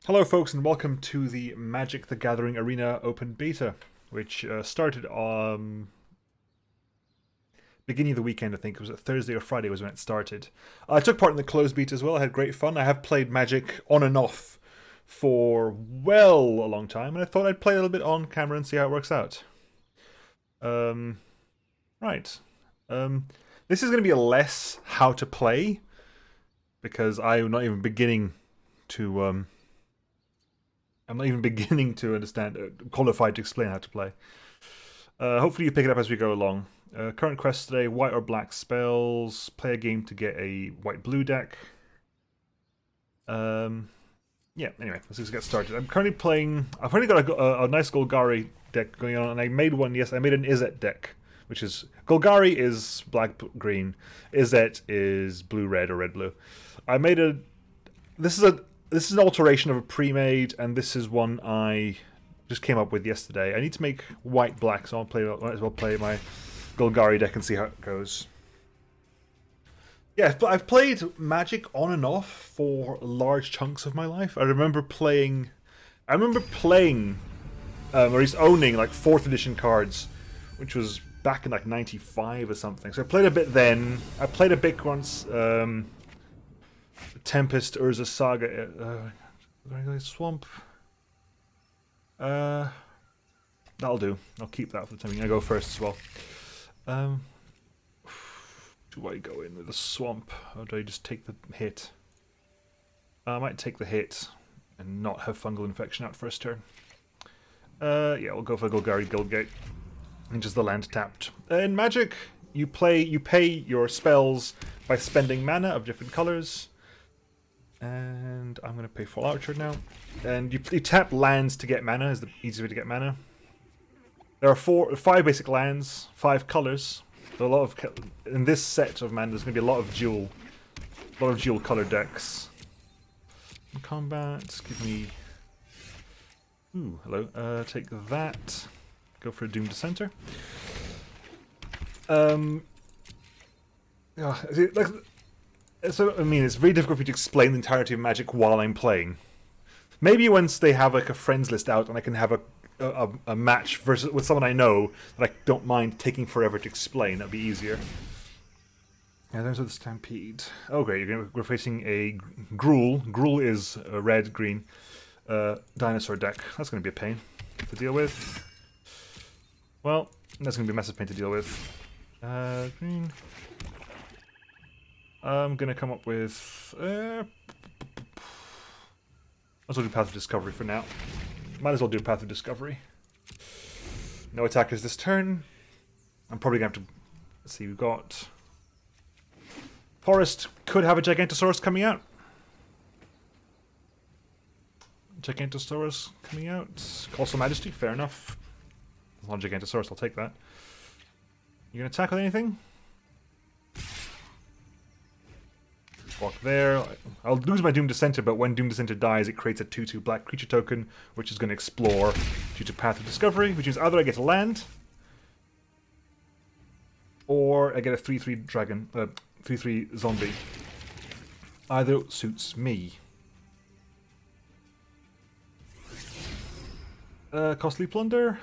Hello folks and welcome to the Magic the Gathering Arena Open Beta, which started on beginning of the weekend. I think it was Thursday or Friday was when it started. I took part in the closed beta as well. I had great fun. I have played Magic on and off for well a long time, and I thought I'd play a little bit on camera and see how it works out. Right. This is going to be a less how to play, because I'm not even beginning to understand, qualified to explain how to play. Hopefully you pick it up as we go along. Current quest today, white or black spells. Play a game to get a white-blue deck. Yeah, anyway, let's just get started. I'm currently playing... I've only got a nice Golgari deck going on, and I made one, yes, I made an Izzet deck, which is... Golgari is black-green. Izzet is blue-red or red-blue. I made a... This is an alteration of a pre-made, and this is one I just came up with yesterday. I need to make white-black, so might as well play my Golgari deck and see how it goes. Yeah, but I've played Magic on and off for large chunks of my life. I remember playing, or at least owning, like 4th edition cards, which was back in like 95 or something. So I played a bit then. I played a bit once. Tempest, Urza Saga, Swamp. That'll do. I'll keep that for the time being. I go first as well. Do I go in with a Swamp, or do I just take the hit? I might take the hit and not have fungal infection out first turn. Yeah, we'll go for Golgari Guildgate, and just the land tapped. In Magic, you pay your spells by spending mana of different colors. And I'm going to pay Full Archer now. And you tap lands to get mana, is the easiest way to get mana. There are 5 basic lands, 5 colors. So a lot of in this set of mana, there's going to be a lot of dual color decks. In combat, give me. Ooh, hello. Take that. Go for a Doom Dissenter. So, I mean, it's very difficult for me to explain the entirety of Magic while I'm playing. Maybe once they have like a friends list out and I can have a match with someone I know that I don't mind taking forever to explain, that'd be easier. Yeah, there's the Stampede. Oh great, we're facing a Gruul. Gruul is a red-green dinosaur deck. That's going to be a pain to deal with. Well, that's going to be a massive pain to deal with. Green. I'm going to come up with... Might as well do Path of Discovery for now. Might as well do Path of Discovery. No attackers this turn. I'm probably going to have to... Let's see, we've got... Forest could have a Gigantosaurus coming out. Gigantosaurus coming out. Colossal Majesty, fair enough. It's not a Gigantosaurus, I'll take that. You going to attack with anything? Walk there. I'll lose my Doom Dissenter, but when Doom Dissenter dies, it creates a 2/2 black creature token, which is going to explore due to Path of Discovery, which means either I get a land, or I get a 3/3 dragon, 3/3 zombie. Either suits me. Costly Plunder.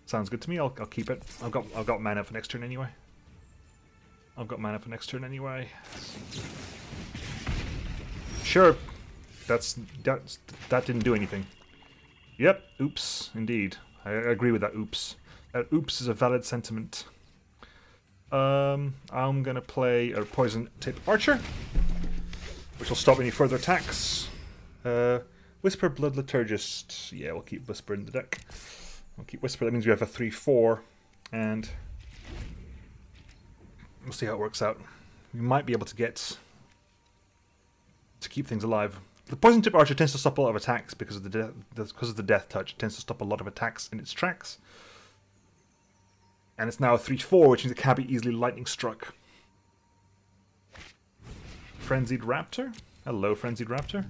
Sounds good to me. I'll keep it. I've got mana for next turn anyway. Sure, that didn't do anything. Yep, oops, indeed. I agree with that oops. That oops is a valid sentiment. I'm gonna play a Poison Tip Archer, which will stop any further attacks. Whisper Blood Liturgist. Yeah, we'll keep Whisper in the deck. We'll keep Whisper, that means we have a 3/4, and we'll see how it works out. We might be able to keep things alive. The Poison Tip Archer tends to stop a lot of attacks because of the death touch. It tends to stop a lot of attacks in its tracks. And it's now a 3/4, which means it can't be easily lightning struck. Frenzied Raptor. Hello, Frenzied Raptor.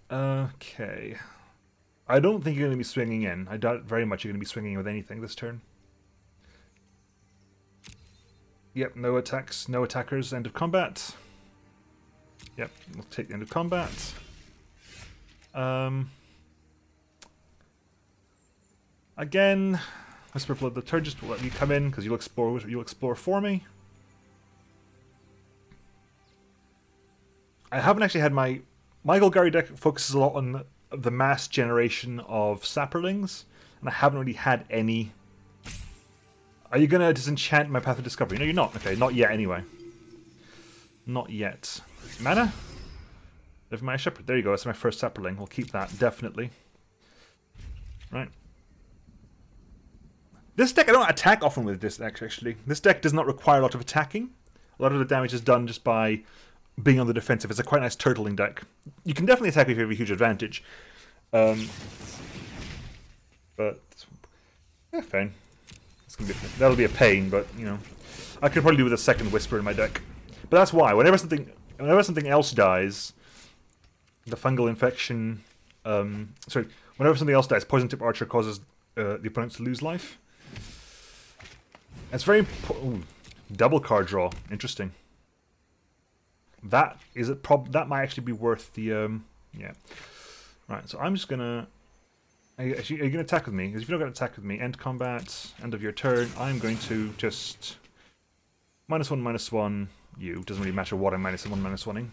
Okay. I don't think you're going to be swinging in. I doubt very much you're going to be swinging in with anything this turn. Yep, no attacks, no attackers, end of combat. Yep, we'll take the end of combat. Again, Whisper Blood Liturgist will let you come in because you'll explore for me. I haven't actually had my Golgari deck focuses a lot on the mass generation of sapperlings, and I haven't really had any. Are you gonna disenchant my Path of Discovery? No, you're not. Okay, not yet anyway. Not yet. Mana? Live my Shepherd. There you go. That's my first sapperling. We'll keep that definitely. Right. This deck I don't attack often with this deck actually. This deck does not require a lot of attacking. A lot of the damage is done just by being on the defensive. It's a quite nice turtling deck. You can definitely attack if you have a huge advantage. But yeah, fine. That'll be a pain, but you know, I could probably do with a second Whisper in my deck. But that's why whenever something else dies, the fungal infection. Whenever something else dies, Poison Tip Archer causes the opponent to lose life. It's very double card draw. Interesting. That is it. That might actually be worth the yeah. Right. So I'm just gonna. Are you gonna attack with me? Because if you're not gonna attack with me, end combat, end of your turn. I'm going to just -1/-1. You doesn't really matter what I'm -1/-1ing.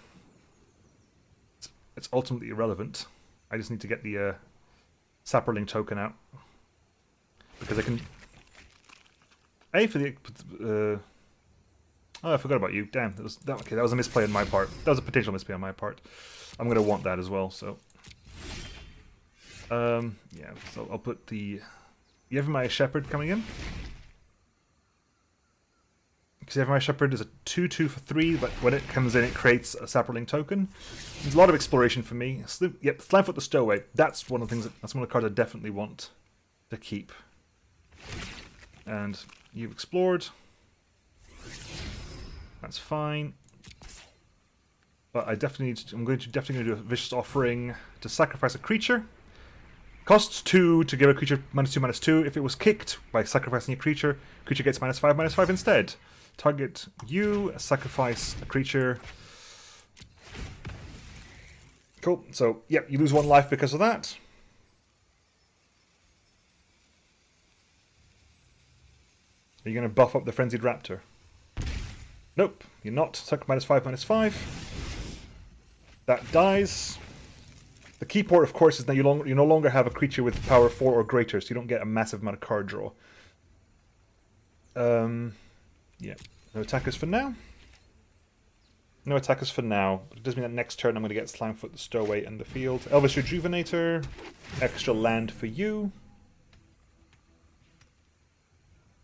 It's ultimately irrelevant. I just need to get the sapperling token out because I can. For the oh, I forgot about you. Damn, that was a misplay on my part. That was a potential misplay on my part. I'm gonna want that as well. So, yeah. So I'll put the Yevmaya Shepherd coming in. Because Yevmaya Shepherd is a 2/2 for 3, but when it comes in, it creates a sapperling token. There's a lot of exploration for me. Yep, Slimefoot the Stowaway. That's one of the things. That's one of the cards I definitely want to keep. And you've explored. That's fine. But I'm definitely going to do a Vicious Offering to sacrifice a creature. Costs 2 to give a creature -2/-2. If it was kicked by sacrificing a creature gets -5/-5 instead. Target you, sacrifice a creature. Cool. So, yep, you lose 1 life because of that. Are you going to buff up the Frenzied Raptor? Nope, you're not. Suck -5/-5. That dies. The key port, of course, is that you no longer have a creature with power 4 or greater, so you don't get a massive amount of card draw. Yeah. No attackers for now. No attackers for now. But it does mean that next turn I'm going to get Slimefoot the Stowaway in the field. Elvish Rejuvenator. Extra land for you.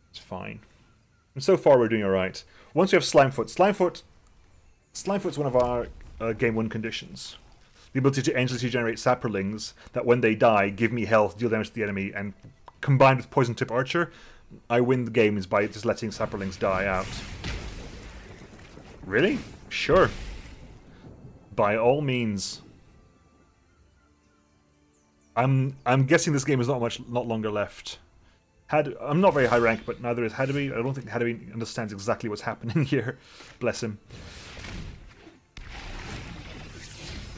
It's fine. And so far we're doing alright. Once we have Slimefoot, Slimefoot's one of our game 1 conditions. The ability to endlessly generate sapperlings that when they die give me health, deal damage to the enemy, and combined with Poison Tip Archer, I win the games by just letting sapperlings die out. Really? Sure. By all means. I'm guessing this game is not longer left. I'm not very high rank, but neither is Hadaway. I don't think Hadaway understands exactly what's happening here. Bless him.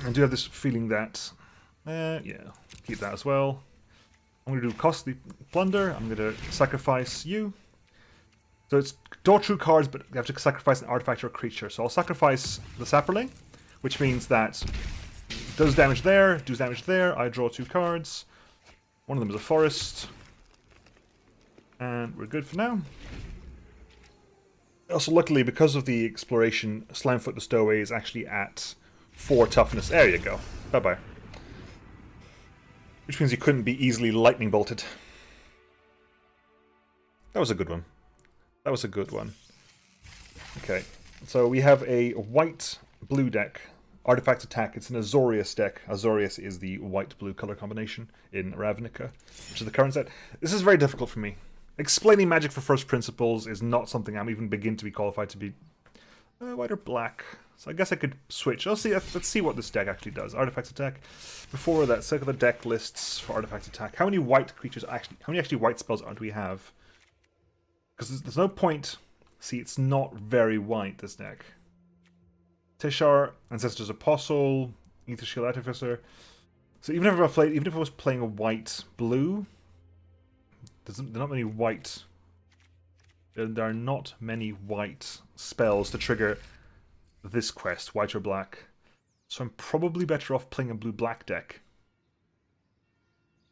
I do have this feeling that, yeah, keep that as well. I'm going to do Costly Plunder. I'm going to sacrifice you. So it's draw true cards, but you have to sacrifice an artifact or a creature. So I'll sacrifice the Sapperling, which means that it does damage there, does damage there. I draw 2 cards. One of them is a forest. And we're good for now. Also, luckily, because of the exploration, Slimefoot the Stowaway is actually at 4 toughness. There you go. Bye-bye. Which means you couldn't be easily lightning bolted. That was a good one. That was a good one. Okay, so we have a white-blue deck. Artifact Attack. It's an Azorius deck. Azorius is the white-blue color combination in Ravnica, which is the current set. This is very difficult for me. Explaining Magic for first principles is not something I'm even begin to be qualified to be white or black. So I guess I could switch. Let's see what this deck actually does. Artifact Attack. Before that, check the deck lists for Artifact Attack. How many white creatures actually? How many actually white spells do we have? Because there's no point See, it's not very white, this deck. Tishar, Ancestor's Apostle, Ether Shield Artificer. So even if I was playing a white-blue, there are not many white. There are not many white spells to trigger this quest, white or black. So I'm probably better off playing a blue-black deck.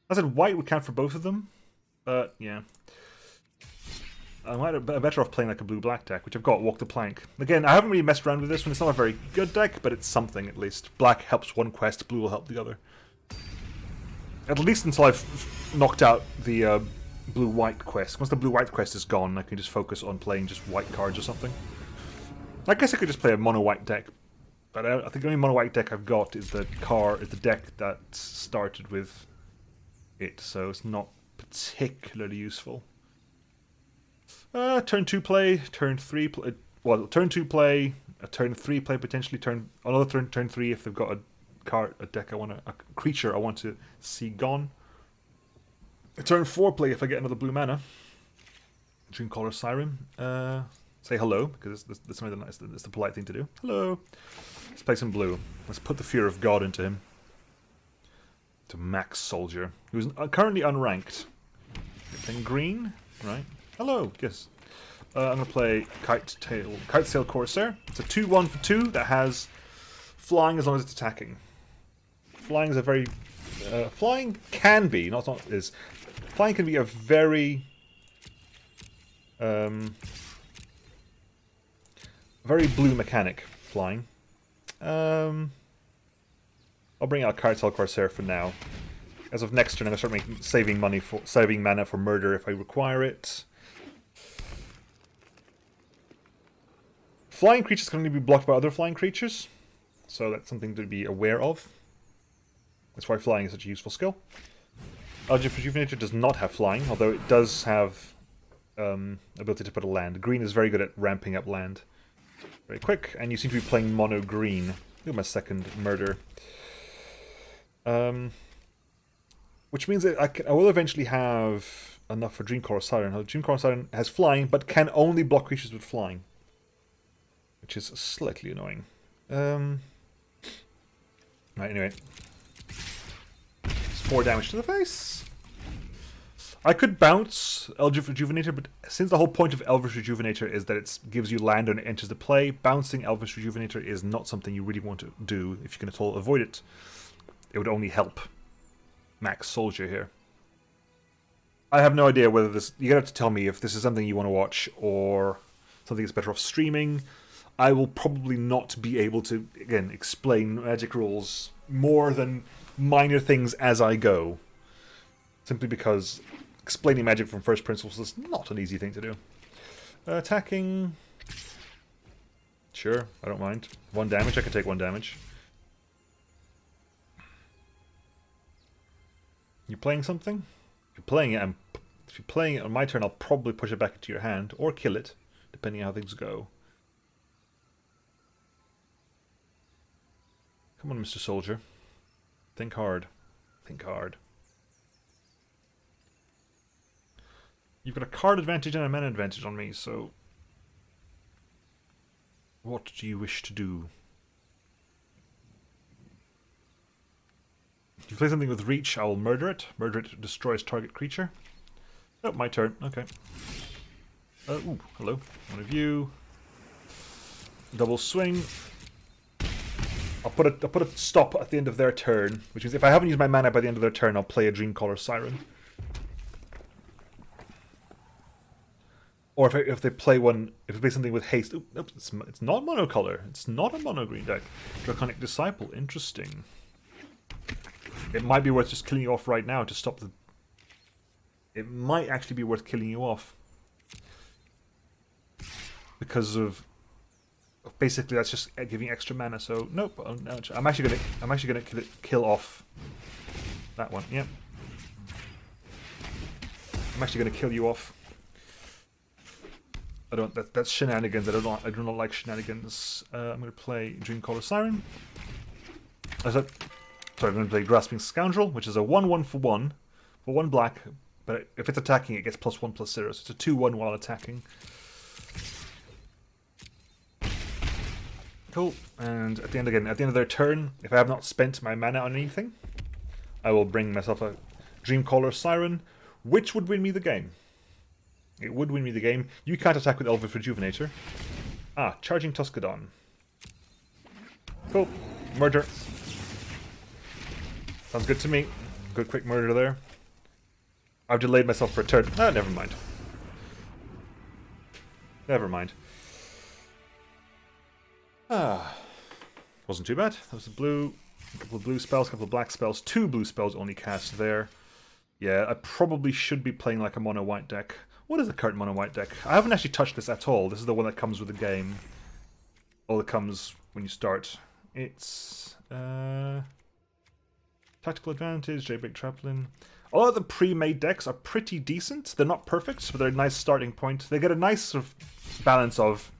I said white would count for both of them, but yeah. I'm better off playing like a blue-black deck, which I've got, Walk the Plank. Again, I haven't really messed around with this one. It's not a very good deck, but it's something at least. Black helps one quest, blue will help the other. At least until I've knocked out the blue-white quest. Once the blue-white quest is gone, I can just focus on playing just white cards or something. I guess I could just play a mono-white deck, but I think the only mono-white deck I've got is the deck that started with it, so it's not particularly useful. Turn 2 play, turn 3 play. Well, turn 2 play, a turn 3 play, potentially another turn 3 if they've got a deck a creature I want to see gone. A turn 4 play if I get another blue mana. Dreamcaller Siren. Say hello, because that's the polite thing to do. Hello. Let's play some blue. Let's put the Fear of God into him. To Max Soldier, who's currently unranked. Then green, right? Hello, yes. I'm going to play Kitesail Corsair. It's a 2/1 for 2 that has flying as long as it's attacking. Flying is a very... flying can be, not is. Flying can be a very... very blue mechanic, flying. I'll bring out Kitesail Corsair for now. As of next turn, I'm going to start saving mana for murder if I require it. Flying creatures can only be blocked by other flying creatures, so that's something to be aware of. That's why flying is such a useful skill. Eldritch Rejuvenator does not have flying, although it does have ability to put a land. Green is very good at ramping up land. Very quick, and you seem to be playing mono green. Look at my second murder. Which means that I will eventually have enough for Dreamcaller Siren. Dreamcaller Siren has flying, but can only block creatures with flying. Which is slightly annoying. Right, anyway. It's 4 damage to the face. I could bounce Eldritch Rejuvenator, but since the whole point of Eldritch Rejuvenator is that it gives you land when it enters the play, bouncing Eldritch Rejuvenator is not something you really want to do if you can at all avoid it. It would only help Max Soldier here. I have no idea whether this... You're going to have to tell me if this is something you want to watch or something that's better off streaming. I will probably not be able to, again, explain Magic rules more than minor things as I go. Simply because explaining Magic from first principles is not an easy thing to do. Attacking... Sure, I don't mind. 1 damage, I can take 1 damage. You playing something? If you're playing it on my turn, I'll probably push it back into your hand, or kill it, depending on how things go. Come on, Mr. Soldier. Think hard. Think hard. You've got a card advantage and a mana advantage on me, so... What do you wish to do? If you play something with reach, I will murder it. Murder it destroys target creature. Oh, my turn. Okay. Ooh, hello. One of you. Double swing. I'll put a stop at the end of their turn, which means if I haven't used my mana by the end of their turn, I'll play a Dreamcaller Siren. Or if they play something with haste. Ooh, nope, it's not monocolor. It's not a mono green deck. Draconic Disciple. Interesting. It might be worth just killing you off right now to stop the... It might actually be worth killing you off. Because of... Basically, that's just giving extra mana, so... Nope, I'm actually gonna kill off that one, yep. I'm actually gonna kill you off. That's shenanigans. I do not like shenanigans. I'm gonna play Dreamcaller Siren. Sorry, I'm going to play Grasping Scoundrel, which is a 1/1 for 1 black, but if it's attacking, it gets +1/+0, so it's a 2/1 while attacking. Cool. And at the end of their turn, if I have not spent my mana on anything, I will bring myself a Dreamcaller Siren, which would win me the game. It would win me the game. You can't attack with Elvish Rejuvenator. Ah, Charging Tuscadon. Cool. Murder. Sounds good to me. Good quick murder there. I've delayed myself for a turn. Ah, never mind. Never mind. Ah. Wasn't too bad. That was a couple of blue spells, a couple of black spells. 2 blue spells only cast there. Yeah, I probably should be playing like a mono white deck. What is the current mono white deck? I haven't actually touched this at all. This is the one that comes with the game. Or that comes when you start. It's Tactical Advantage, J-Big Traplin. A lot of the pre-made decks are pretty decent. They're not perfect, but they're a nice starting point. They get a nice sort of balance of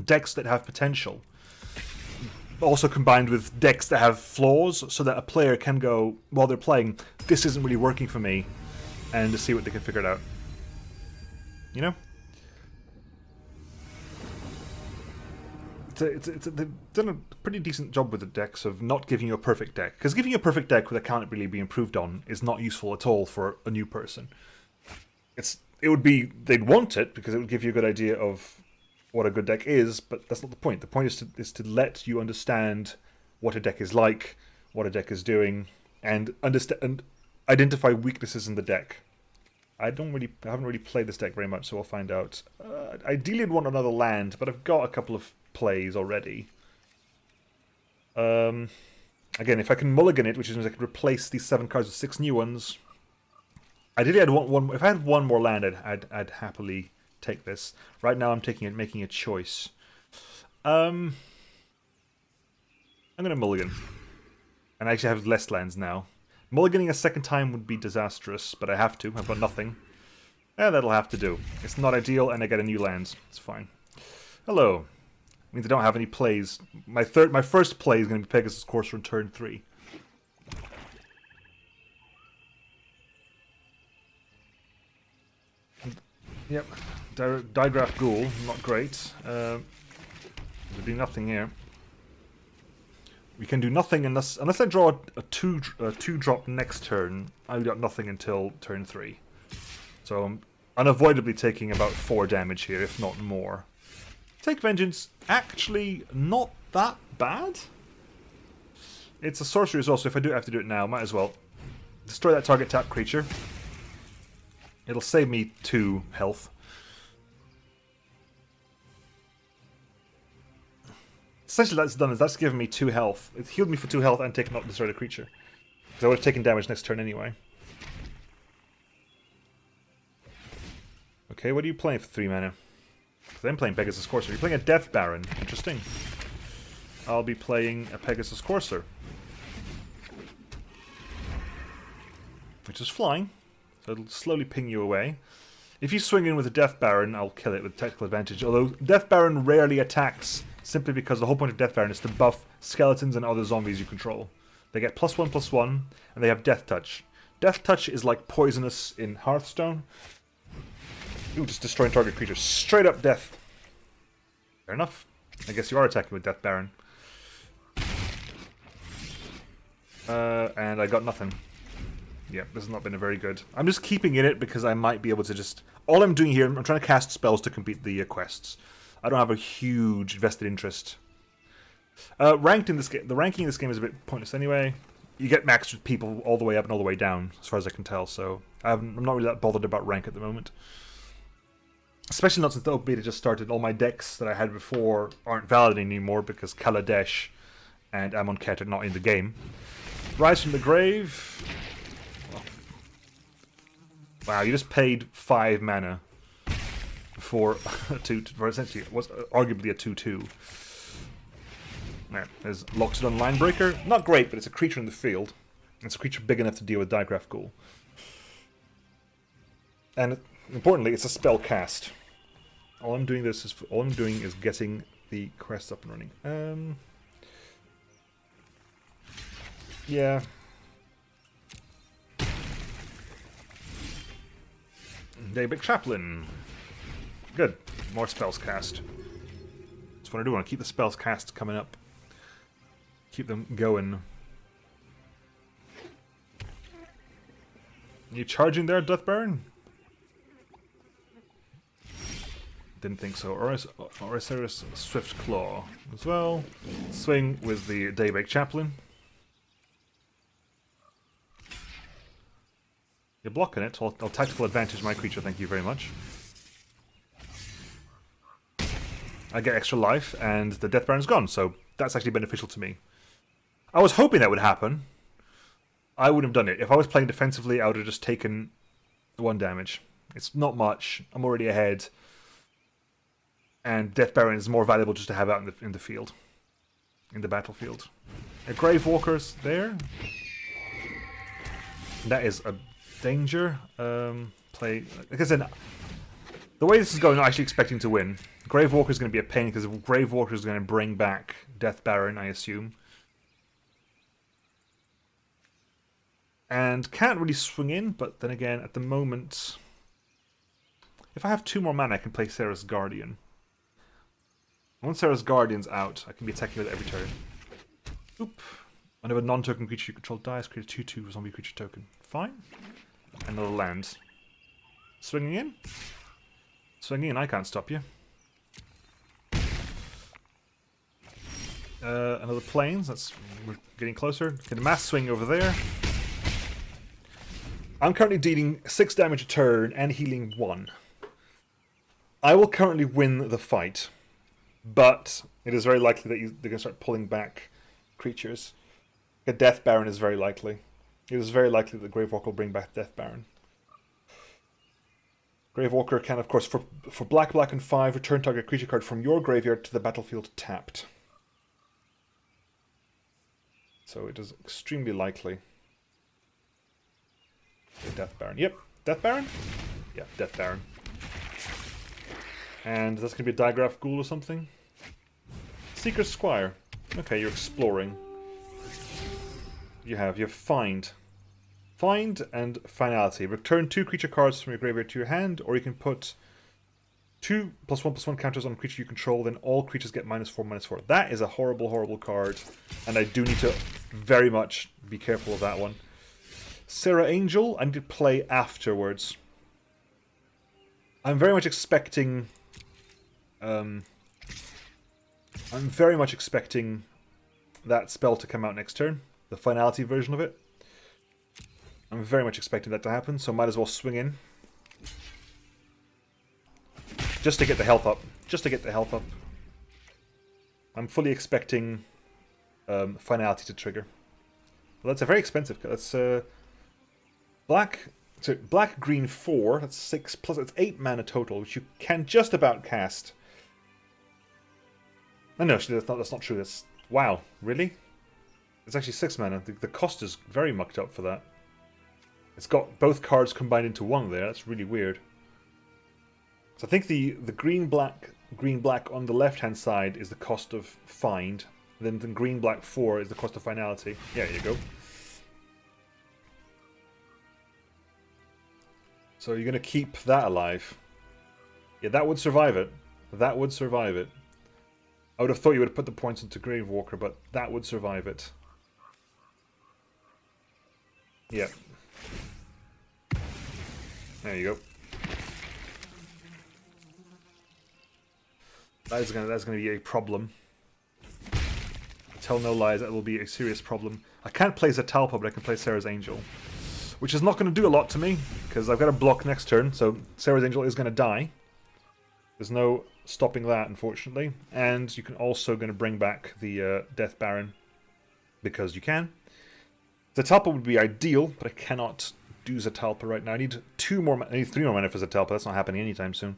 decks that have potential, also combined with decks that have flaws, so that a player can go, while they're playing, this isn't really working for me, and to see what they can figure it out. You know? They've done a pretty decent job with the decks of not giving you a perfect deck. Because giving you a perfect deck that can't really be improved on is not useful at all for a new person. It would be, they'd want it, because it would give you a good idea of what a good deck is, but that's not the point. The point is to let you understand what a deck is like, what a deck is doing, and understand and identify weaknesses in the deck. I haven't really played this deck very much, so I'll find out. Ideally, I'd want another land, but I've got a couple of plays already. Again, if I can mulligan it, which means I can replace these 7 cards with 6 new ones. Ideally, I'd want one. If I had one more land, I'd happily take this. Right now, I'm making a choice. I'm gonna mulligan, and I actually have less lands now. Mulliganing a second time would be disastrous, but I have to. I've got nothing. Yeah, that'll have to do. It's not ideal, and I get a new land. It's fine. Hello. Means I don't have any plays. My first play is going to be Pegasus Courser on turn 3. Yep. Digraph Ghoul, not great. There'll be nothing here. We can do nothing unless I draw a 2-drop next turn. I've got nothing until turn 3. So I'm unavoidably taking about 4 damage here, if not more. Take Vengeance, actually not that bad. It's a sorcery as well, so if I do have to do it now, might as well. Destroy that target tap creature. It'll save me 2 health. Essentially, that's done. That's given me 2 health. It healed me for 2 health and taken up destroy the creature. Because I would have taken damage next turn anyway. Okay, what are you playing for 3 mana? Because I'm playing Pegasus Courser. You're playing a Death Baron. Interesting. I'll be playing a Pegasus Courser, which is flying. So it'll slowly ping you away. If you swing in with a Death Baron, I'll kill it with tactical advantage. Although Death Baron rarely attacks, simply because the whole point of Death Baron is to buff skeletons and other zombies you control. They get +1/+1, and they have Death Touch. Death Touch is like poisonous in Hearthstone. Ooh, just destroying target creatures. Straight up death. Fair enough. I guess you are attacking with Death Baron. And I got nothing. Yeah, this has not been a very good. I'm just keeping in it because I might be able to just... All I'm doing here, I'm trying to cast spells to complete the quests. I don't have a huge vested interest. Ranked in this game, the ranking in this game is a bit pointless anyway. You get maxed with people all the way up and all the way down, as far as I can tell, so I'm not really that bothered about rank at the moment. Especially not since the open beta just started. All my decks that I had before aren't valid anymore because Kaladesh and Amonkhet are not in the game. Rise from the Grave. Wow, you just paid 5 mana for essentially it was arguably a 2/2. There's Loxodon Linebreaker. Not great, but it's a creature in the field. It's a creature big enough to deal with Digraph Ghoul. And importantly, it's a spell cast. All I'm doing is getting the quest up and running. Yeah. J-Big Traplin. Good. More spells cast. That's what I do. I want to keep the spells cast coming up. Keep them going. You charging there, Death Baron? Didn't think so. Oriceris Swift Claw as well. Swing with the Daybreak Chaplain. You're blocking it. I'll tactical advantage my creature, thank you very much. I get extra life, and the Death Baron's gone, so that's actually beneficial to me. I was hoping that would happen. I wouldn't have done it. If I was playing defensively, I would have just taken 1 damage. It's not much. I'm already ahead. And Death Baron is more valuable just to have out in the field. In the battlefield. A Grave Walker's there. That is a danger. Like I said, the way this is going, I'm actually expecting to win. Grave Walker is going to be a pain because Grave Walker is going to bring back Death Baron, I assume. And can't really swing in, but then again, at the moment, if I have 2 more mana, I can play Sarah's Guardian. Once Sarah's Guardian's out, I can be attacking with it every turn. Oop. Whenever a non-token creature you control dies, create a 2/2 zombie creature token. Fine. Another land. Swinging in. Swinging in, I can't stop you. Another plains. We're getting closer. Get a mass swing over there. I'm currently dealing 6 damage a turn and healing 1. I will currently win the fight, but it is very likely that they're going to start pulling back creatures. A Death Baron is very likely. It is very likely that Grave Walker will bring back Death Baron. Grave Walker can, of course, for black, and 5, return target creature card from your graveyard to the battlefield tapped. So it is extremely likely. Death Baron. Yep. Death Baron? Yeah, Death Baron. And that's going to be a Digraph Ghoul or something? Seeker's Squire. Okay, you're exploring. You have Find. Find and Finality. Return 2 creature cards from your graveyard to your hand, or you can put 2 +1/+1 counters on a creature you control, then all creatures get -4/-4. That is a horrible, horrible card, and I do need to very much be careful of that one. Sarah Angel, I need to play afterwards. I'm very much expecting... that spell to come out next turn. The Finality version of it. I'm very much expecting that to happen, so might as well swing in. Just to get the health up. Just to get the health up. I'm fully expecting Finality to trigger. Well, that's a very expensive... That's black, green 4. That's 6 plus... It's 8 mana total, which you can just about cast. No, no, actually, that's not true. That's... Wow, really? It's actually 6 mana. The cost is very mucked up for that. It's got both cards combined into one there. That's really weird. So I think the green black on the left hand side is the cost of Find. Then the green black 4 is the cost of Finality. Yeah, there you go. So you're gonna keep that alive. Yeah, that would survive it. That would survive it. I would have thought you would have put the points into Grave Walker, but that would survive it. Yeah. There you go. That's gonna be a problem. Tell no lies, that will be a serious problem. I can't play Zatalpa, but I can play Sarah's Angel. Which is not going to do a lot to me, because I've got a block next turn, so Sarah's Angel is going to die. There's no stopping that, unfortunately. And you can also going to bring back the Death Baron, because you can. Zatalpa would be ideal, but I cannot do Zatalpa right now. I need 3 more mana for Zatalpa. That's not happening anytime soon.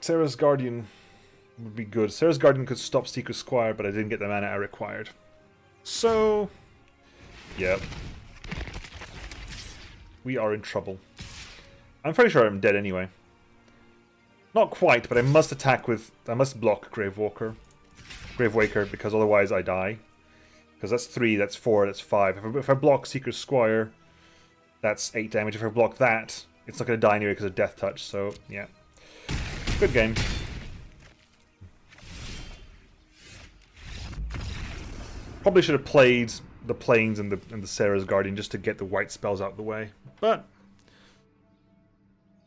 Sarah's Guardian would be good. Sarah's Guardian could stop Seeker's Squire, but I didn't get the mana I required. So, yeah. We are in trouble. I'm pretty sure I'm dead anyway. Not quite, but I must block Grave Waker, because otherwise I die. Because that's 3, that's 4, that's 5. If I block Seeker's Squire, that's 8 damage. If I block that, it's not going to die anyway because of Death Touch, so, yeah. Good game. Probably should have played the Plains and the Sarah's Guardian just to get the white spells out of the way. But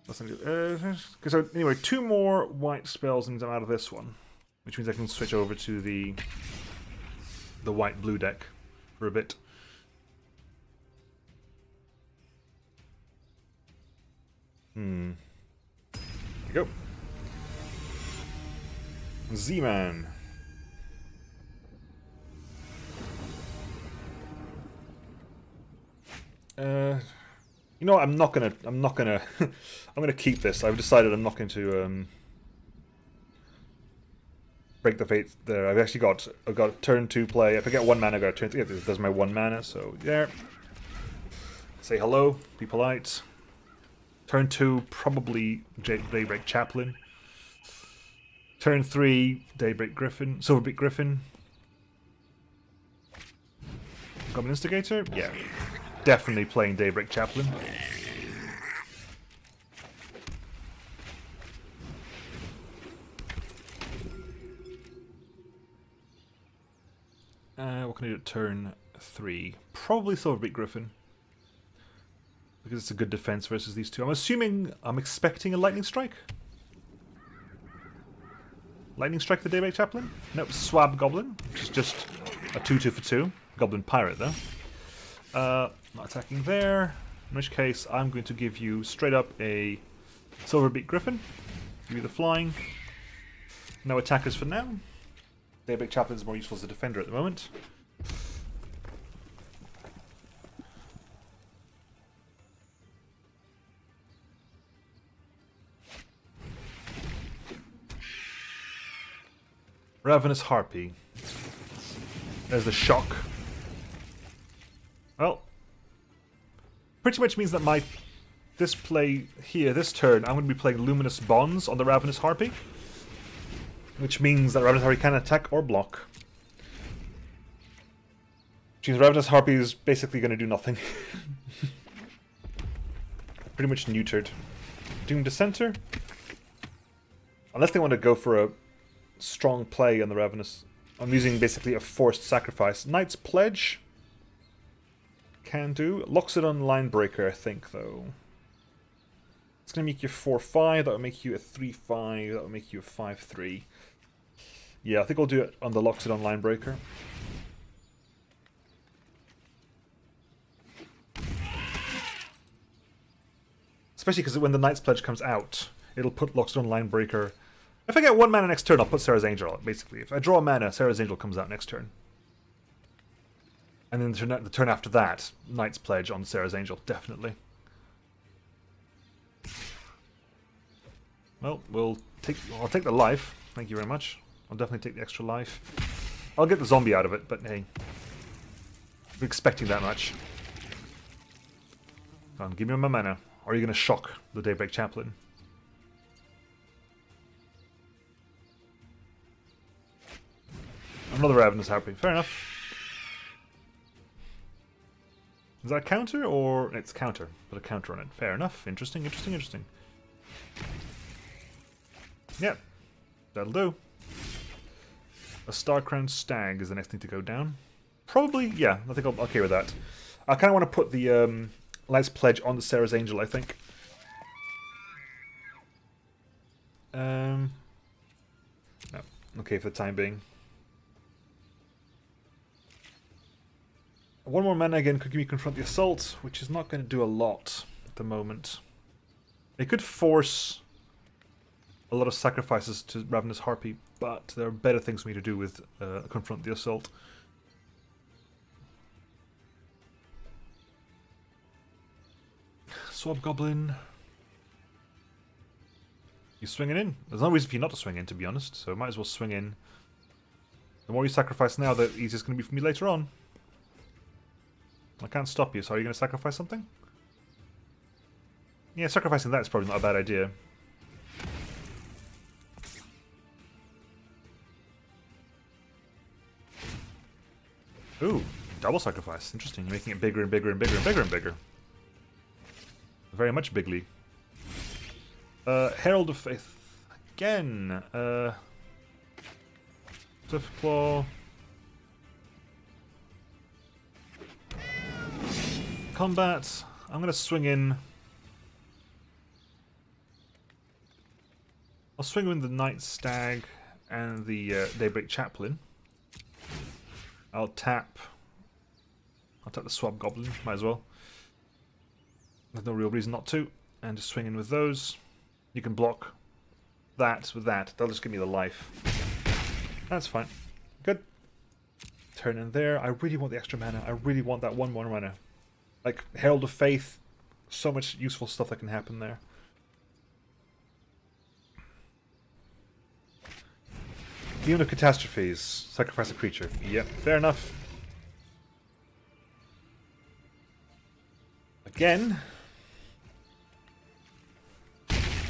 that's not good. So anyway, 2 more white spells and I'm out of this one. Which means I can switch over to the white-blue deck for a bit. Here we go. Z-Man. You know what, I'm gonna keep this. I've decided I'm not going to break the fates there. I've got turn 2 play. If I get 1 mana, I got turn 3. Yeah, this does my 1 mana, so there. Say hello, be polite. Turn 2, probably Daybreak Chaplain. Turn 3, Daybreak Griffin. Silverbeak Griffin. Goblin Instigator? Yeah. Definitely playing Daybreak Chaplain. What can I do at turn 3? Probably Silverbeak Griffin. Because it's a good defense versus these two. I'm expecting a Lightning Strike. Lightning Strike the Daybreak Chaplain? Nope, Swab Goblin, which is just a 2/2 for 2. Goblin Pirate, though. Not attacking there. In which case, I'm going to give you straight up a Silverbeak Griffin. Give you the flying. No attackers for now. Daybreak Chaplain is more useful as a defender at the moment. Ravenous Harpy. There's the shock. Well, pretty much means that this play here, this turn, I'm going to be playing Luminous Bonds on the Ravenous Harpy. Which means that Ravenous Harpy can attack or block. Which means Ravenous Harpy is basically going to do nothing. Pretty much neutered. Doom Dissenter? Unless they want to go for a strong play on the Ravenous. I'm using basically a forced sacrifice. Knight's Pledge can do. Loxodon Linebreaker, I think, though. It's going to make you 4/5. That will make you a 3/5. That will make you a 5/3. Yeah, I think I'll do it on the Loxodon Linebreaker. Especially because when the Knight's Pledge comes out, it'll put Loxodon Linebreaker. If I get 1 mana next turn, I'll put Sarah's Angel out, basically. If I draw a mana, Sarah's Angel comes out next turn. And then the turn after that, Knight's Pledge on Sarah's Angel, definitely. Well, I'll take the life. Thank you very much. I'll definitely take the extra life. I'll get the zombie out of it, but hey. I'm expecting that much. Come on, give me my mana. Or are you going to shock the Daybreak Chaplain? Another Ravenous Harpy. Fair enough. Is that a counter, or... It's counter. Put a counter on it. Fair enough. Interesting, interesting, interesting. Yep. That'll do. A Star-Crowned Stag is the next thing to go down. Probably, yeah. I think I'm okay with that. I kind of want to put the Light's Pledge on the Sarah's Angel, I think. No. Okay for the time being. 1 more mana again could give me Confront the Assault, which is not going to do a lot at the moment. It could force a lot of sacrifices to Ravenous Harpy, but there are better things for me to do with Confront the Assault. Swab Goblin. You swinging in? There's no reason for you not to swing in, to be honest, so might as well swing in. The more you sacrifice now, the easier it's going to be for me later on. I can't stop you, so are you going to sacrifice something? Yeah, sacrificing that is probably not a bad idea. Ooh, double sacrifice. Interesting. You're making it bigger and bigger and bigger and bigger and bigger. Very much bigly. Herald of Faith. again. Swift Claw. Combat. I'm going to swing in. I'll swing in the Night Stag and the Daybreak Chaplain. I'll tap the Swab Goblin, might as well. There's no real reason not to. And just swing in with those. You can block that with that. That'll just give me the life. That's fine. Good. Turn in there. I really want the extra mana. I really want that 1/1 mana. Like, Herald of Faith. So much useful stuff that can happen there. Demon of Catastrophes. Sacrifice a creature. Yep, fair enough. Again.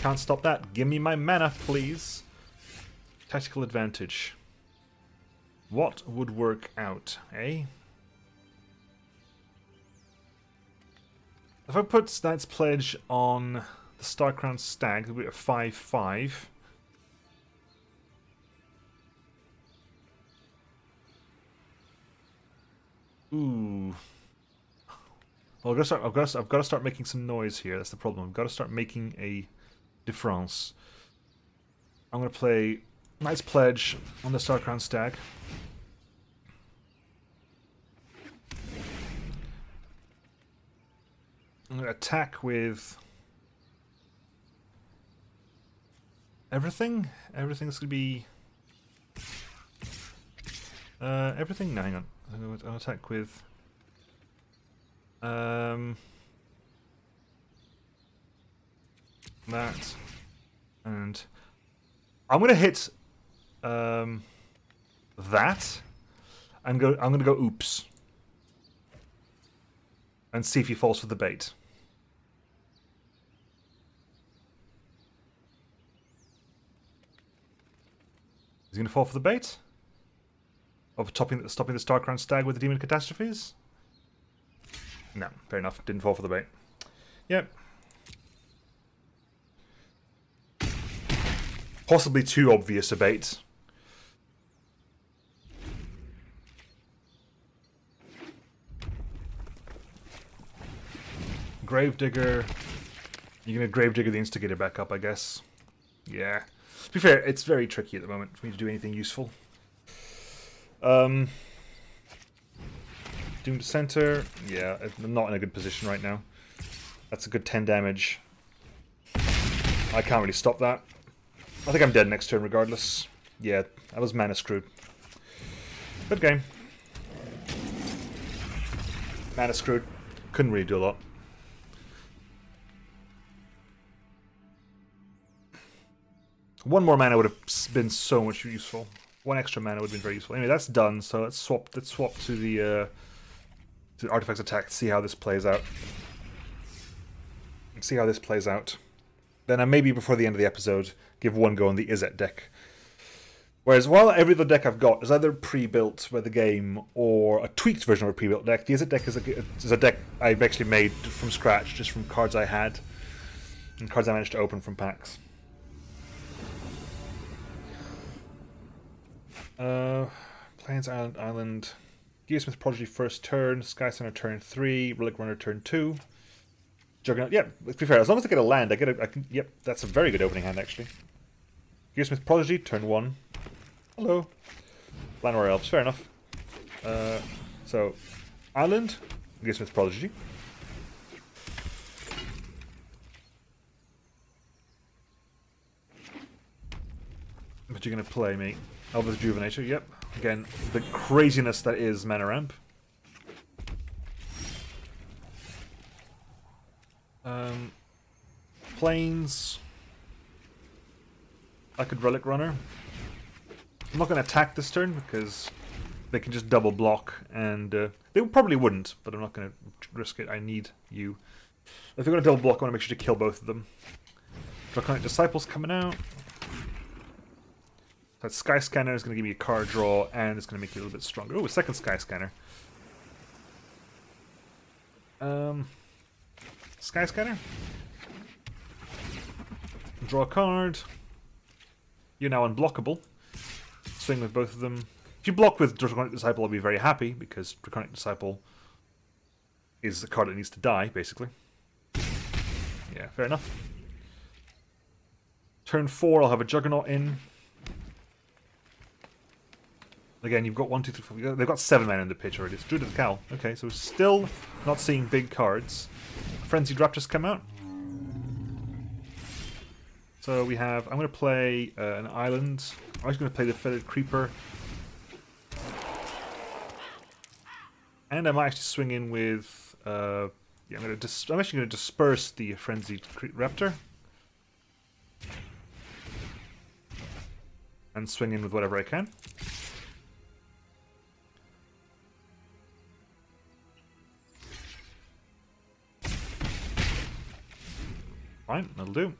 Can't stop that. Give me my mana, please. Tactical advantage. What would work out, eh? If I put Knight's Pledge on the Starcrowned Stag, it'll be a 5/5. Ooh. Well, I've got to start making some noise here. That's the problem. I've got to start making a difference. I'm going to play Knight's Pledge on the Starcrowned Stag. I'm going to attack with everything. Everything's going to be everything. No, hang on. I'm going to attack with that, and I'm going to hit that. I'm going to go oops and see if he falls for the bait. Is he going to fall for the bait? Of stopping the Starcrowned Stag with the Demon Catastrophes? No, fair enough. Didn't fall for the bait. Yep. Possibly too obvious a bait. Gravedigger. You're going to Gravedigger the Instigator back up, I guess. Yeah. To be fair, it's very tricky at the moment for me to do anything useful. Doom to center. Yeah, I'm not in a good position right now. That's a good 10 damage. I can't really stop that. I think I'm dead next turn regardless. Yeah, I was mana screwed. Good game. Mana screwed. Couldn't really do a lot. One more mana would have been so much useful. One extra mana would have been very useful. Anyway, that's done. So let's swap to the Artifacts attack. See how this plays out. See how this plays out. Then maybe before the end of the episode, give one go on the Izzet deck. Whereas while every other deck I've got is either pre-built by the game or a tweaked version of a pre-built deck, the Izzet deck is a deck I've actually made from scratch, just from cards I had and cards I managed to open from packs. Plains Island, Gearsmith Prodigy first turn, Sky Center turn 3, Relic Runner turn 2. Juggernaut, yeah, to be fair, as long as I get a land, yep, that's a very good opening hand actually. Gearsmith Prodigy turn 1. Hello. Llanowar Elves, fair enough. So, Island, Gearsmith Prodigy. What you gonna play, mate? Elvis Juvenator, yep. Again, the craziness that is Mana Ramp. Plains. I could Relic Runner. I'm not going to attack this turn because they can just double block, and they probably wouldn't, but I'm not going to risk it. I need you. If they're going to double block, I want to make sure to kill both of them. Draconic Disciples coming out. That Sky Scanner is going to give me a card draw, and it's going to make you a little bit stronger. Oh, a second Sky Scanner. Sky Scanner. Draw a card. You're now unblockable. Swing with both of them. If you block with Draconic Disciple, I'll be very happy, because Draconic Disciple is the card that needs to die, basically. Yeah, fair enough. Turn 4, I'll have a Juggernaut in. Again, you've got 1, 2, 3, 4. They've got 7 men in the pitch already. It's Druid of the Cowl. Okay, so we're still not seeing big cards. Frenzied Raptors come out. So we have. I'm going to play an island. I'm just going to play the Feathered Creeper. And I might actually swing in with. Yeah, I'm actually going to disperse the Frenzied Raptor. And swing in with whatever I can. Fine, that'll do.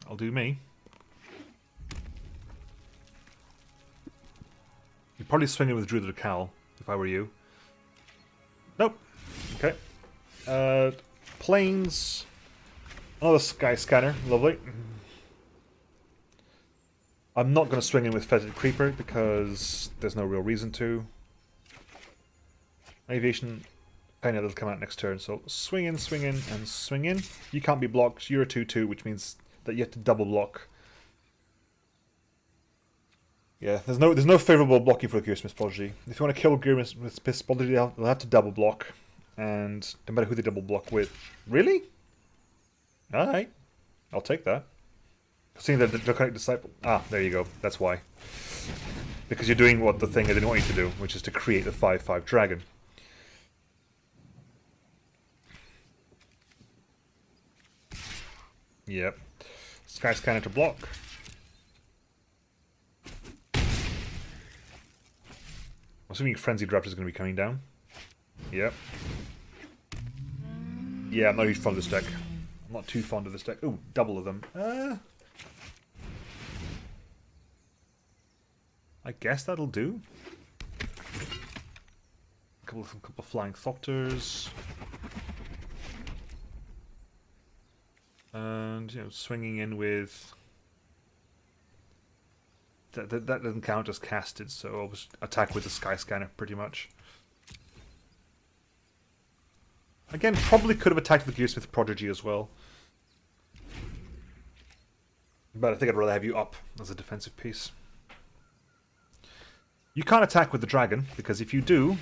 I'll do me. You'd probably swing it with Druid of the Cowl, if I were you. Nope. Okay. Planes. Another Sky Scanner. Lovely. I'm not going to swing in with Feathered Creeper, because there's no real reason to. Aviation. I know that'll come out next turn, so swing in, and swing in. You can't be blocked. You're a 2/2, which means that you have to double block. Yeah, there's no favourable blocking for the Gearsmith's Prodigy. If you want to kill Gearsmith's Prodigy, they'll have to double block, and no matter who they double block with. Really? All right, I'll take that. Seeing that the Draconic Disciple. Ah, there you go. That's why. Because you're doing what the thing I didn't want you to do, which is to create a 5/5 dragon. Yep. Sky Scanner to block. I'm assuming Frenzied Raptor is going to be coming down. Yep. Yeah, I'm not a huge fond of this deck. I'm not too fond of this deck. Ooh, double of them. I guess that'll do. A couple of Flying Thopters. And, you know, swinging in with... That doesn't count as casted, so I'll just attack with the Sky Scanner, pretty much. Again, probably could have attacked with Gearsmith Prodigy as well. But I think I'd rather have you up as a defensive piece. You can't attack with the dragon, because if you do,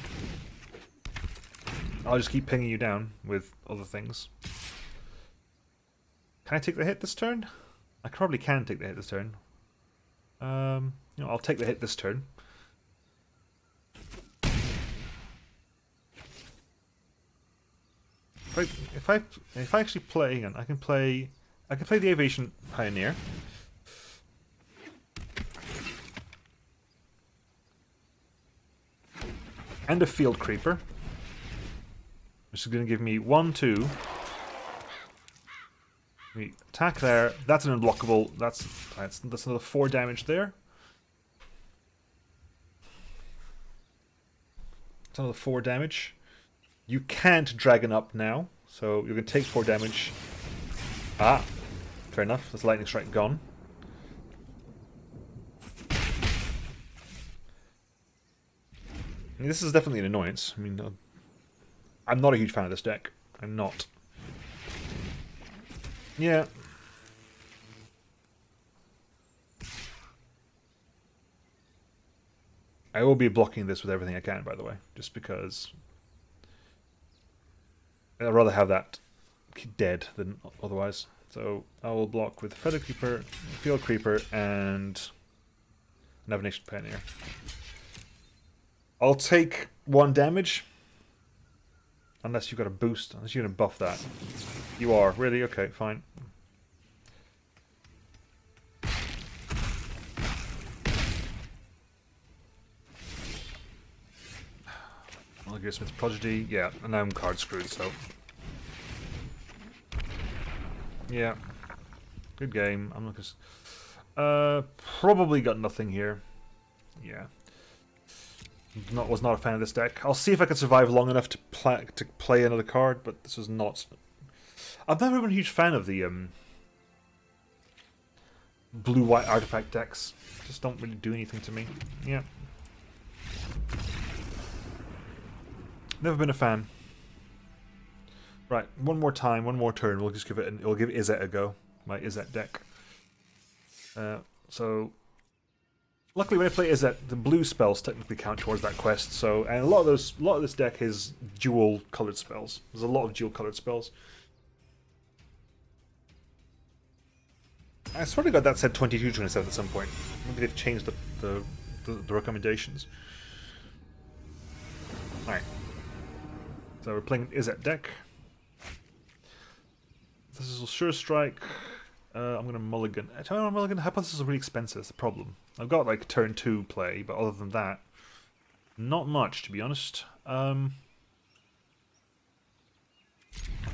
I'll just keep pinging you down with other things. Can I take the hit this turn? I probably can take the hit this turn. You know, I'll take the hit this turn. If I actually play, hang on, I can play the Aviation Pioneer. And a Field Creeper. Which is going to give me 1, 2. We attack there. That's an unblockable. That's another 4 damage there. That's another 4 damage. You can't Dragon up now, so you're going to take 4 damage. Ah, fair enough. That's Lightning Strike gone. I mean, this is definitely an annoyance. I mean, I'm not a huge fan of this deck. I'm not. Yeah. I will be blocking this with everything I can, by the way, just because I'd rather have that dead than otherwise. So I will block with Feather Creeper, Field Creeper, and Navigation Pioneer. I'll take 1 damage. Unless you've got a boost. Unless you're going to buff that. You are. Really? Okay, fine. I'll give Smith's Prodigy. Yeah, and now I'm card screwed, so... Yeah. Good game. I'm not gonna... probably got nothing here. Yeah. Was not a fan of this deck. I'll see if I can survive long enough to play another card, but this is not... I've never been a huge fan of the blue-white artifact decks. Just don't really do anything to me. Yeah. Never been a fan. Right, one more time, one more turn. We'll just give it. We'll give Izzet a go. My Izzet deck. So, luckily when I play Izzet, the blue spells technically count towards that quest. So, and a lot of this deck is dual-colored spells. There's a lot of dual-colored spells. I swear to God that said 22-27 at some point. Maybe they've changed the recommendations. Alright. So we're playing an Izzet deck. This is a sure strike. I'm going to mulligan. I don't know, mulligan. Hypothesis is really expensive. That's the problem. I've got like turn 2 play, but other than that, not much to be honest. I'll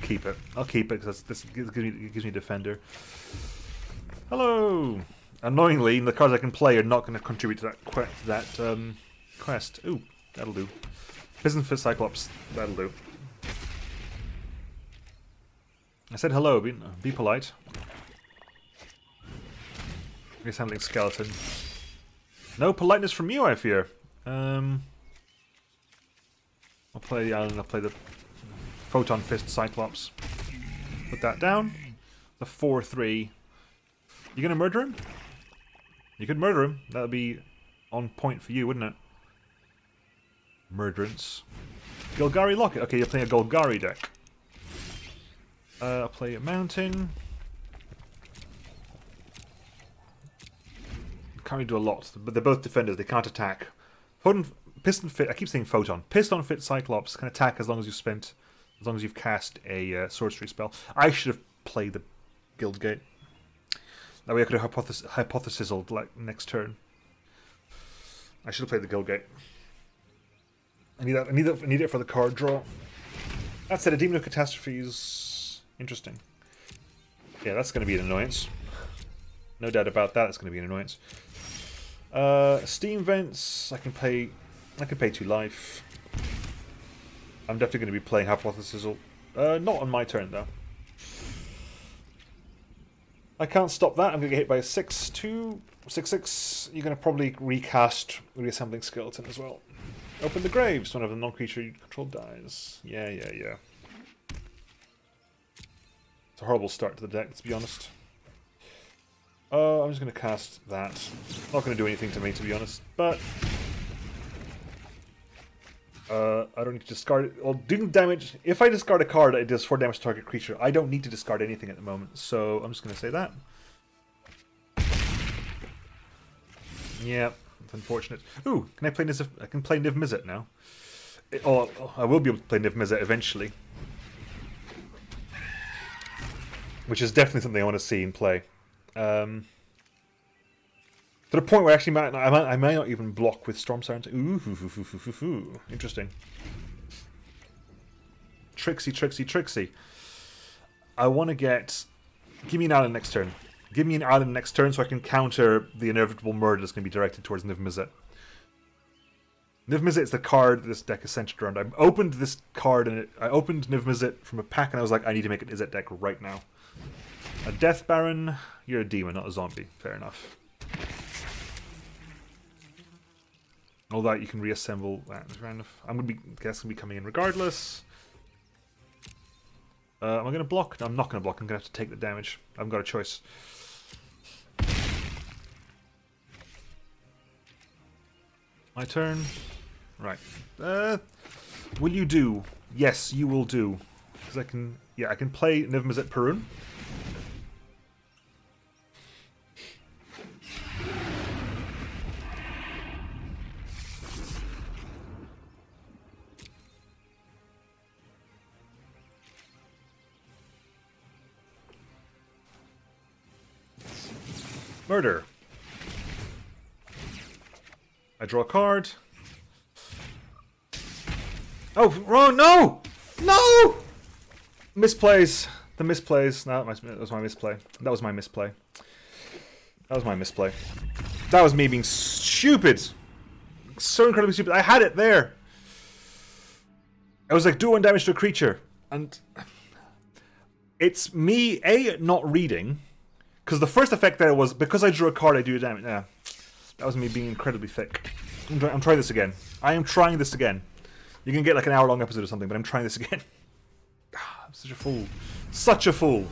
keep it. I'll keep it because this gives me defender. Hello. Annoyingly, the cards I can play are not going to contribute to that quest. Ooh, that'll do. Piston Fit Cyclops. That'll do. I said hello. Be polite. Resembling skeleton. No politeness from you, I fear. I'll play the island. I'll play the Photon Fist Cyclops. Put that down. The 4/3. You gonna murder him? You could murder him. That'd be on point for you, wouldn't it? Murderance. Golgari Locket. Okay, you're playing a Golgari deck. I'll play a Mountain. Can't really do a lot, but they're both defenders. They can't attack. Piston Fit. I keep saying Photon. Piston Fit Cyclops can attack as long as you've cast a sorcery spell. I should have played the Guildgate. That way I could have hypothesized like next turn. I should have played the Guildgate. I need that. I need it for the card draw. That said, a Demon of Catastrophes. Interesting. Yeah, that's going to be an annoyance. No doubt about that. It's going to be an annoyance. Steam Vents. I can pay 2 life. I'm definitely going to be playing Hypothesizzle. Not on my turn though. I can't stop that. I'm going to get hit by a 6/2, 6/6. You're going to probably recast Reassembling Skeleton as well. Open the Graves. One of the non-creature you control dies. Yeah. It's a horrible start to the deck, let's be honest. I'm just going to cast that. Not going to do anything to me, to be honest. But I don't need to discard it. Well, doing damage. If I discard a card, it does 4 damage to target creature. I don't need to discard anything at the moment, so I'm just going to say that. Yeah, it's unfortunate. Ooh, can I play Niv? I can play Niv Mizzet now. I will be able to play Niv Mizzet eventually, which is definitely something I want to see in play. To the point where actually I might not even block with Storm Sirens. Ooh, interesting. Trixie. I want to get... Give me an island next turn. Give me an island next turn so I can counter the inevitable murder that's going to be directed towards Niv Mizzet. Niv Mizzet is the card that this deck is centered around. I opened this card and I opened Niv Mizzet from a pack and I was like, I need to make an Izzet deck right now. A Death Baron, you're a demon, not a zombie. Fair enough. All that you can reassemble. That is random. I'm gonna be coming in regardless. Am I gonna block? No, I'm not gonna block. I'm gonna have to take the damage. I haven't got a choice. My turn. Right. Will you do? Yes, you will do. Because I can. Yeah, I can play Niv Mizzet Perun. Murder. I draw a card. Oh, wrong! No! No! Misplays. The misplays. No, that was my misplay. That was my misplay. That was my misplay. That was me being stupid. So incredibly stupid. I had it there. I was like, do 1 damage to a creature. And it's me, A, not reading, Because the first effect there was, because I drew a card, I do damage. Yeah. That was me being incredibly thick. I'm trying this again. I am trying this again. You can get like an hour-long episode or something, but I'm trying this again. I'm such a fool. Such a fool.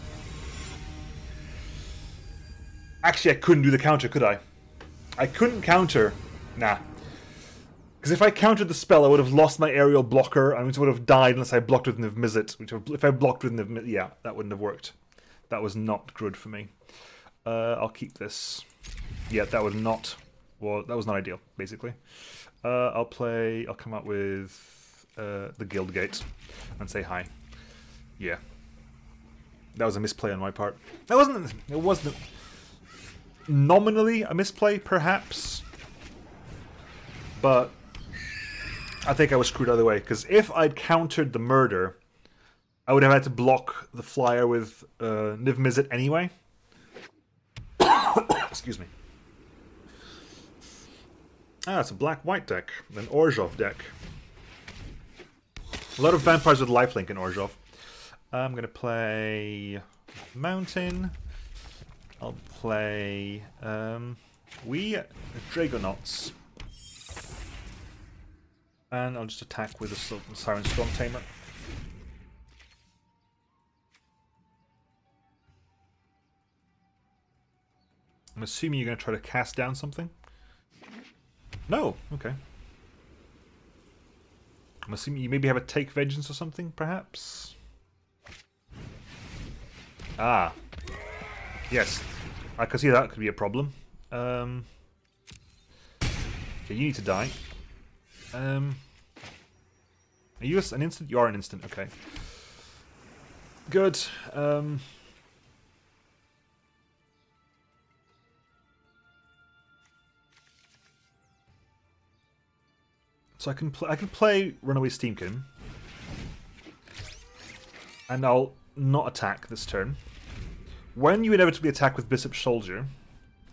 Actually, I couldn't do the counter, could I? I couldn't counter. Nah. Because if I countered the spell, I would have lost my aerial blocker, and it would have died unless I blocked with Niv Mizzet. Which, if I blocked with Niv Mizzet, yeah, that wouldn't have worked. That was not good for me. I'll keep this. Yeah, that was not... Well, that was not ideal, basically. I'll come out with the Guild Gate and say hi. Yeah. That was a misplay on my part. That wasn't... It wasn't... Nominally a misplay, perhaps. But... I think I was screwed either way, because if I'd countered the murder, I would have had to block the flyer with Niv Mizzet anyway. Excuse me. Ah, it's a black-white deck. An Orzhov deck. A lot of vampires with lifelink in Orzhov. I'm going to play Mountain. I'll play Dragonauts. And I'll just attack with a Siren Storm Tamer. I'm assuming you're going to try to cast down something? No, okay. I'm assuming you maybe have a Take Vengeance or something, perhaps? Ah. Yes. I can see that could be a problem. Okay, you need to die. Are you an instant? You are an instant, okay. Good. So I can play Runaway Steamkin, and I'll not attack this turn. When you inevitably attack with Bishop Soldier,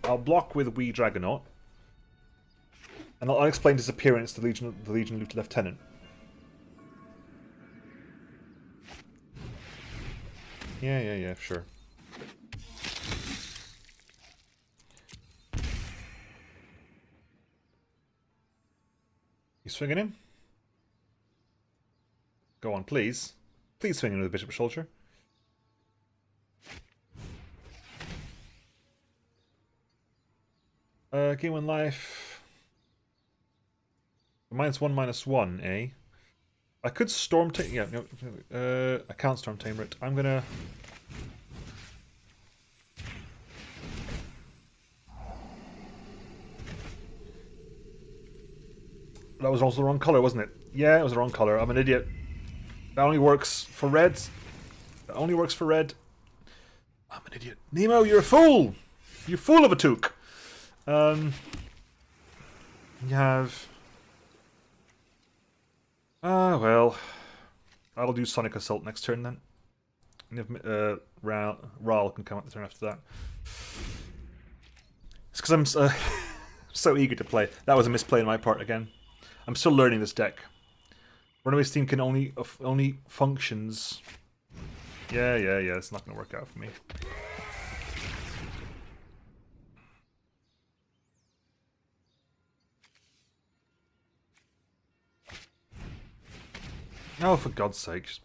I'll block with Wee Dragonaut, and I'll unexplain disappearance to the Legion Lieutenant. Yeah, sure. You swinging him? Go on, please. Please swing in with the Bishop Soldier. Game 1 life. -1/-1, eh? I could Storm Tamer. Yeah, no. I can't Storm Tamer it. I'm gonna. That was also the wrong color, wasn't it? Yeah, it was the wrong color. I'm an idiot. That only works for reds. That only works for red. I'm an idiot. Nemo, you're a fool! You fool of a toque! You have... well... I'll do Sonic Assault next turn then. And if Ral can come up the turn after that. It's because I'm so eager to play. That was a misplay on my part again. I'm still learning this deck. Runaway Steam can only functions. Yeah. It's not going to work out for me. Oh, for God's sake! Just...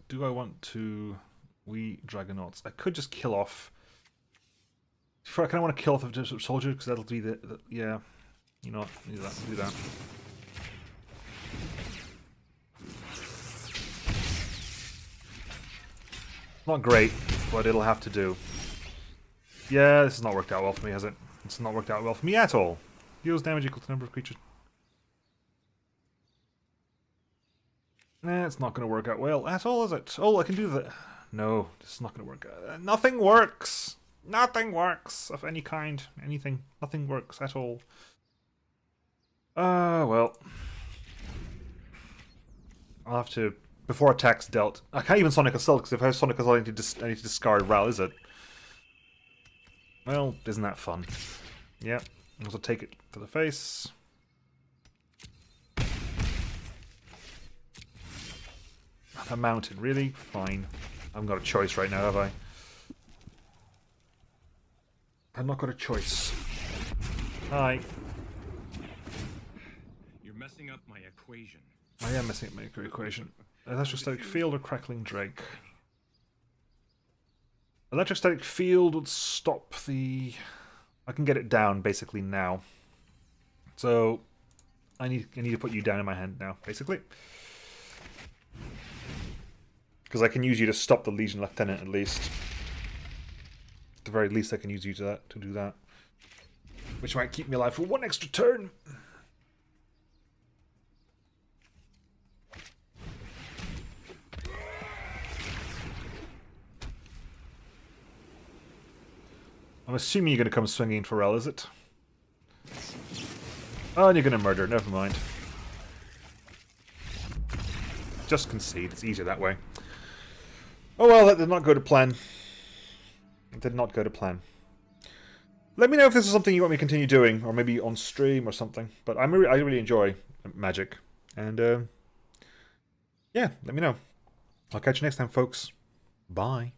do I want to Wee Dragonauts? I could just kill off. I kind of want to kill off the Soldier because that'll be the yeah. You know what? Do that. Not great, but it'll have to do. Yeah, this has not worked out well for me, has it? It's not worked out well for me at all. Deals damage equal to the number of creatures. Nah, it's not going to work out well at all, is it? Oh, I can do that. No, this is not going to work out. Nothing works! Nothing works of any kind. Anything. Nothing works at all. Well. I'll have to... Before attack's dealt. I can't even Sonic Assault, because if I have Sonic Assault, I need to discard Ral, is it? Well, isn't that fun? Yeah, also take it to the face. A mountain, really? Fine. I've got a choice right now, have I? I've not got a choice. Hi. You're messing up my equation. I am messing up my equation. Electrostatic field or crackling drake? Electrostatic field would stop the... I can get it down basically now. So I need to put you down in my hand now, basically. Because I can use you to stop the Legion Lieutenant at least. At the very least I can use you to do that. Which might keep me alive for one extra turn. I'm assuming you're going to come swinging for Rel, is it? Oh, and you're going to murder. Never mind. Just concede. It's easier that way. Oh well, that did not go to plan. It did not go to plan. Let me know if this is something you want me to continue doing, or maybe on stream or something. But I really enjoy Magic. And, yeah, let me know. I'll catch you next time, folks. Bye.